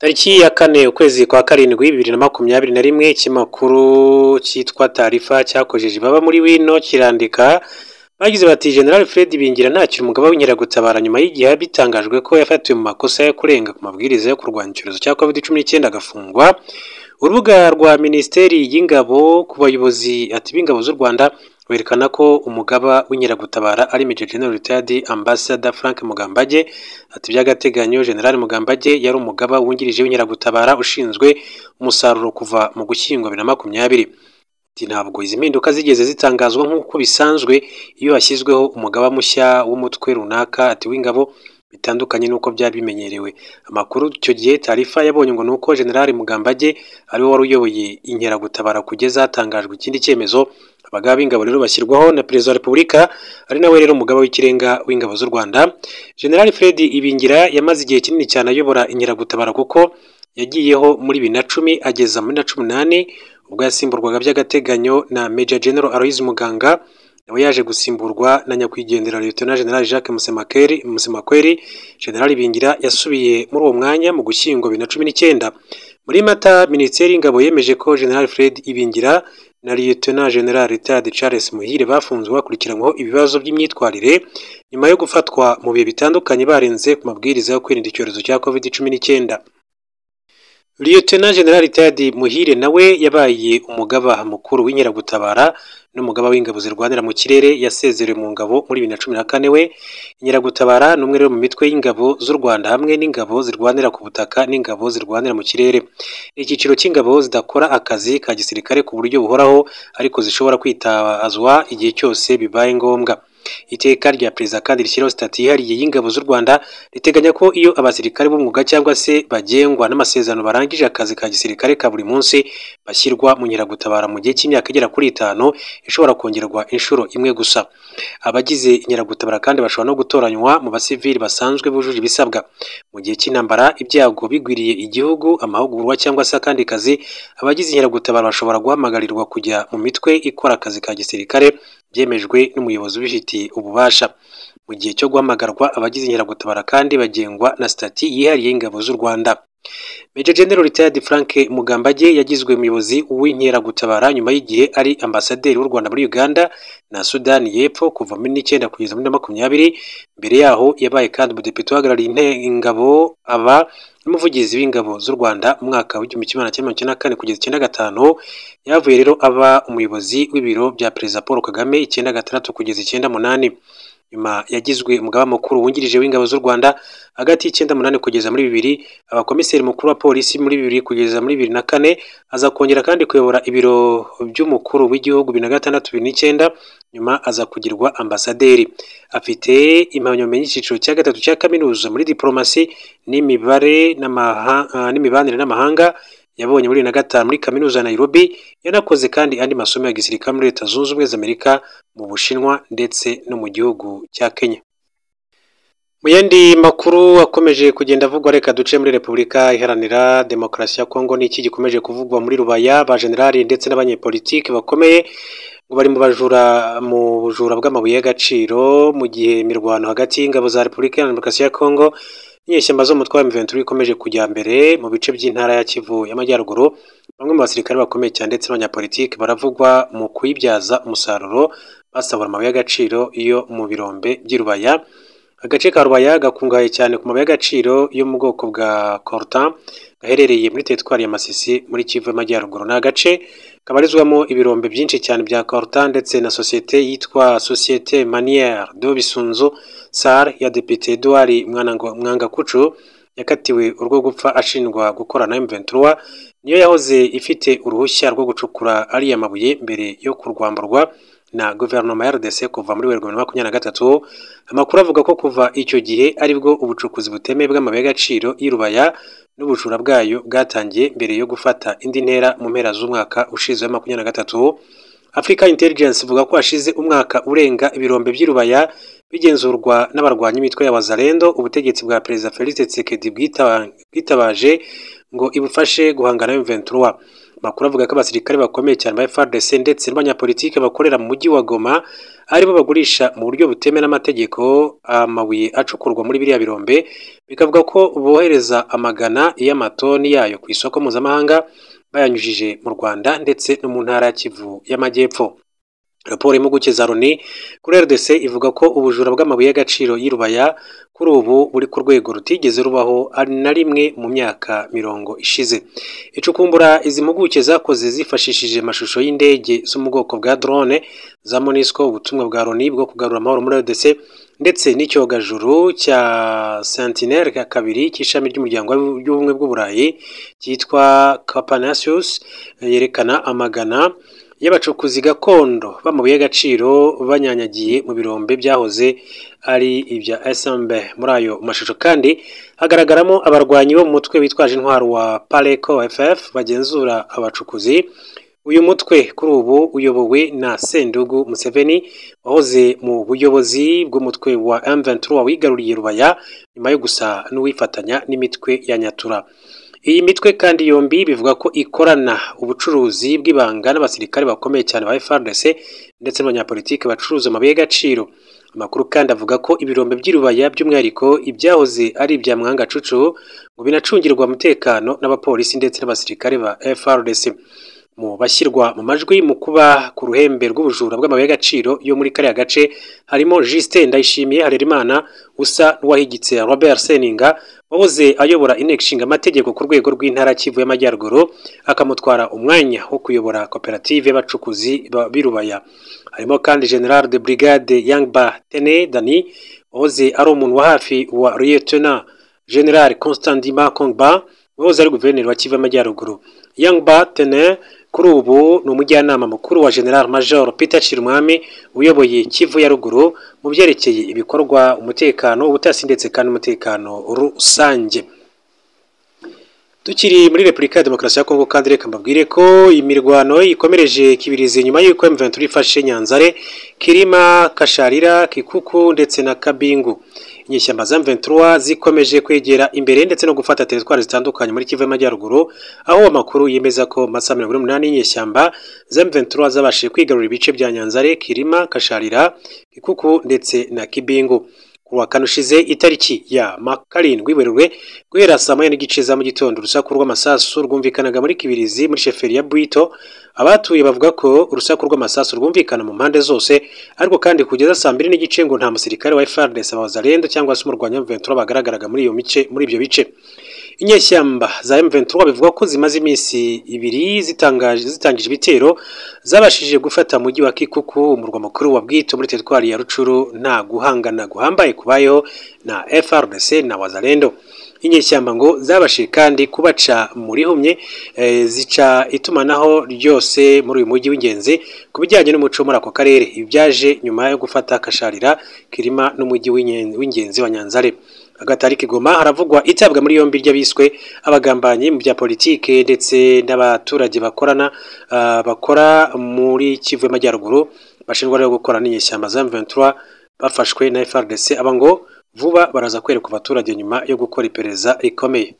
Tariki ya kane ukwezi kwa karindwi 2021 ikinyamakuru cyitwa Taarifa cyakojeje baba muri wino kirandika bagize bati General Fred Bingira ntakiri umugaba w'inkeragutabara nyuma y'igihe bitangajwe ko yafatiwe mu makosa yo kurenga ku mabwiriza yo kurwanya icyorezo cya COVID-19 agafungwa. Urubuga rwa Minisiteri y'Ingabo ku bayobozi ati b'ingabo z'u Rwanda werekana ko umugaba w'inkeragutabara ari Major General Retired Ambassador Frank Mugambage. Ati by'agateganyo General Mugambage yari umugaba wungirije w'inkeragutabara ushinzwe umusaruro kuva mu Gushyingo 2020. Ati ntabwo izi mpinduka zigeze zitangazwa nk'uko bisanzwe iyo hashyizweho umugaba mushya w'umutwe runaka ati w'ingabo bitandukanye nuko byari bimenyerewe. Amakuru icyo gihe Taarifa yabonye ngo nuko General Mugambage ari we wari uyoboye inkeragutabara kugeza hatangajwe ikindi cyemezo. Abagaba b'ingabo rero bashyirwaho na Perezida wa Repubulika ari nawe rero umugaba w'ikirenga w'ingabo z'u Rwanda. General Fred Ibingira yamaze igihe kinini cyane ayobora inkeragutabara kuko yagiyeho muri 2010 ageza muri 2018 ubwo yasimburwaga by'agateganyo na Major General Aloys Muganga nawe yaje gusimburwa na nyakwigendera Lieutenant General Jacques Musemakweli. General Ibingira yasubiye muri uwo mwanya mu Gushyingo 2019. Muri Mata Minisiteri y'Ingabo yemeje ko General Fred Ibingira na Lieutenant General Retired Charles Muhire bafunzwe bakurikiranyweho ibibazo by'imyitwarire nyuma yo gufatwa mu bihe bitandukanye barenze ku mabwiriza yo kwirinda icyorezo cya COVID-19. Lieutenant General Retired Muhire nawe yabaye umugaba mukuru w'inkeragutabara n'umugaba w'ingabo zirwanira mu kirere yasezerewe mu ngabo muri 2014. we inkeragutabara n'umwe rero mu mitwe y'ingabo z'u Rwanda hamwe n'ingabo zirwanira ku butaka n'ingabo zirwanira mu kirere. Icyiciro cy'ingabo zidakora akazi ka gisirikare ku buryo buhoraho ariko zishobora kwitabazwa igihe cyose bibaye ngombwa. Iteka rya Perezida kandi rishyiraho stati yihariye y'ingabo z'u Rwanda riteganya ko iyo abasirikare b'umwuga cyangwa se bagengwa n'amasezerano barangije akazi ka gisirikare ka buri munsi bashyirwa mu nkeragutabara mu gihe cy'imyaka igera kuri 5 ishobora kongerwa inshuro imwe gusa. Abagize inkeragutabara kandi bashobora no gutoranywa mu basivili basanzwe bujuje ibisabwa. Mu gihe cy'intambara ibyago bigwiriye igihugu amahugurwa cyangwa se akandi kazi abagize inkeragutabara bashobora guhamagarirwa kujya mu mitwe ikora akazi ka gisirikare byemejwe n'umuyobozi ubifitiye ububasha. Mu gihe cyo guhamagarwa abagize inkeragutabara kandi bagengwa na stati yihariye y'ingabo z'u Rwanda. Major General Retired Frank Mugambage yagizwe umuyobozi w'inkeragutabara nyuma y'igihe ari ambasaderi w'u Rwanda muri Uganda na Sudani y'Epfo kuva muri 19 kugeza muri 2020. Mbere yaho yabaye kandi umudepite uhagarariye ingabo aba n'umuvugizi w'ingabo z'u Rwanda mu mwaka w'1994 kugeza 1995. Yavuye rero aba umuyobozi w'ibiro bya Perezida Paul Kagame 1996 kugeza 1998. Nyuma yagizwe umugaba mukuru wungirije w'ingabo z'u Rwanda hagati y'1998 kugeza muri 2000, abakomiseri mukuru wa polisi muri 2000 kugeza muri 2004, aza kongera kandi kuyobora ibiro by'umukuru w'igihugu 2006-2009. Nyuma aza kugirwa ambasaderi. Afite impamyabumenyi y'igiciro cya gatatu cya kaminuza muri diplomasi n'imibanire n'amahanga yabonye muri 2005 muri kaminuza ya Nairobi. Yanakoze kandi andi masomo ya gisirikare muri Leta Zunze Ubumwe za Amerika, mu Bushinwa ndetse no mu gihugu cya Kenya. Mu yandi makuru akomeje kugenda avugwa reka duce muri Repubulika Iharanira Demokarasi ya Kongo. N'iki gikomeje kuvugwa muri Rubaya ba generali ndetse n'abanyepolitiki bakomeye ngo bari mu bujura bw'amabuye y'agaciro mu gihe imirwano hagati y'ingabo za Repubulika Iharanira Demokarasi ya Kongo n'inyeshyamba zo mu mutwe wa M23 ikomeje kujya mbere mu bice by'intara ya Kivu y'Amajyaruguru. Bamwe mu basirikare bakomeye cyane ndetse n'abanyapolitiki baravugwa mu kuyibyaza umusaruro basabura amabuye y'agaciro iyo mu birombe by'Irubaya. Agace ka Rubaya gakungahaye cyane ku mabuye y'agaciro yo mu bwoko bwa coltan gaherereye muri teritwari ya Masisi muri Kivu y'Amajyaruguru. Ni agace kabarizwamo ibirombe byinshi cyane bya coltan ndetse na sosiyete yitwa Société Manière de Bisunzu SAR ya Depite Edouard Mwangakucu yakatiwe urwo gupfa ashinjwa gukorana na M23. Niyo yahoze ifite uruhushya rwo gucukura ariya mabuye mbere yo kurwamburwa na guverinoma ya RDC kuva muri 2023. Amakuru avuga ko kuva icyo gihe aribwo ubucukuzi butemewe bw'amabuye y'agaciro y'Irubaya n'ubujura bwayo bwatangiye mbere yo gufata indi ntera mu mpera z'umwaka ushize wa 2023. Africa Intelligence ivuga ko hashize umwaka urenga ibirombe by'Irubaya bigenzurwa n'abarwanyi imitwe y'Abazalendo ubutegetsi bwa Perezida Felix Tshisekedi bwitabaje ngo ibufashe guhangana na M23. Makuru avuga ko abasirikare bakomeye cyane ba FARDC ndetse n'abanyapolitike bakorera mu mujyi wa Goma aribo bagurisha mu buryo butemewe n'amategeko amabuye acukurwa muri biriya birombe, bikavuga ko bohereza amagana y'amatoni yayo ku isoko mpuzamahanga bayanyujije mu Rwanda ndetse no mu ntara ya Kivu y'Amajyepfo. Raporo y'impuguke za Loni kuri RDC ivuga ko ubujura bw'amabuye y'agaciro y'Irubaya kuri ubu buri ku rwego rutigeze rubaho na rimwe mu myaka 40 ishize. Icukumbura izi mpuguke zakoze zifashishije amashusho y'indege zo mu bwoko bwa drone za MONUSCO, ubutumwa bwa Loni bwo kugarura amahoro muri RDC ndetse n'icyogajuru cya Sentinel ya kabiri cy'ishami ry'umuryango w'ubumwe bw'Uburayi cyitwa Carpanacius, yerekana amagana y'abacukuzi gakondo b'amabuye y'agaciro banyanyagiye mu birombe byahoze ari ibya SMB. Muri ayo mashusho kandi hagaragaramo abarwanyi bo mu mutwe witwaje intwaro wa Pareko FF bagenzura abacukuzi. Uyu mutwe kuri ubu uyobowe na Sendugu Museveni wahoze mu buyobozi bw'umutwe wa M23 wigaruriye Rubaya nyuma yo gusa n'uwifatanya n'imitwe ya Nyatura. Iyi mitwe kandi yombi bivuga ko ikorana ubucuruzi bw'ibanga n'abasirikare bakomeye cyane ba FARDC ndetse n'abanyapolitike bacuruza amabuye y'agaciro. Amakuru kandi avuga ko ibirombe by'Irubaya by'umwihariko ibyahoze ari ibya Mwanga Cucu ngo binacungirwa umutekano n'abapolisi ndetse n'abasirikare ba FARDC. Mu bashyirwa mu majwi mu kuba ku ruhembe rw'ubujura bw'amabuye y'agaciro yo muri kariya gace harimo Justin Ndayishimiye Harerimana usa n'uwahigitse Robert Seninga wahoze ayobora inteko ishinga amategeko ku rwego rw'intara Kivu y'Amajyaruguru, akamutwara umwanya wo kuyobora koperative y'abacukuzi b'Irubaya. Harimo kandi General de Brigade Yangba Tene Dani wahoze ari umuntu wa hafi wa Lieutenant General Constantima Kongba wahoze ari guverineri wa Kivu y'Amajyaruguru. Yangba Tene kuri ubu ni umujyanama mukuru wa General Major Peter Chirumwami uyoboye Kivu ya ruguru mu byerekeye ibikorwa umutekano, ubutasi ndetse kandi umutekano rusange. Tukiri muri Repubulika ya Demokarasi ya Kongo kandi reka mbabwire ko imirwano ikomereje kibirize nyuma y'uko M23 ifashe Nyanzare, Kirima, Kasharira, Kikuku ndetse na Kabingu. Inyeshyamba za M23 zikomeje kwegera imbere ndetse no gufata teritwari zitandukanye muri Kivu y'Amajyaruguru, aho amakuru yemeza ko masaa 28 y'inyeshyamba za M23 zabashije kwigarurira ibice bya Nyanzare, Kirima, Kasharira, Kikuku ndetse na Kibingu. Kuwa kane ushize itariki ya 7 Werurwe guhera saa 9:30 za mu gitondo urusaku rw'amasasu rwumvikanaga muri Kibirizi muri sheferi ya Bwito. Abatuye bavuga ko urusaku rw'amasasu rwumvikana mu mpande zose, ariko kandi kugeza saa 2:30 ngo nta musirikare wa FARDC abazalendo cyangwa se umurwanya M23 bagaragaraga muri ibyo bice. Inyeshyamba za M23 bivuga ko zimaze iminsi 2 zitangije ibitero zabashije gufata mujyi wa Kikuku, umurwa mukuru wa Bwito muri teritwari ya Rucuru, nta guhangana guhambaye kubayeho na FARDC na wazalendo. Inyeshyamba ngo zabashije kandi kubaca muri humye, zica itumanaho ryose muri uyu mujyi w'ingenzi ku bijyanye n'umuco muri ako karere. Ibyaje nyuma yo gufata Kasharira, Kirima n'umujyi w'ingenzi wa Nyanzare. Agatari Kigoma haravugwa itabwa muri yombi ry'abiswe abagambanyi mu bya politike ndetse n'abaturage bakora muri Kivu y'Amajyaruguru bashinjwa rero gukora n'inyeshyamba za M23 bafashwe na FARDC. Aba ngo vuba baraza kwereka abaturage nyuma yo gukora iperereza rikomeye.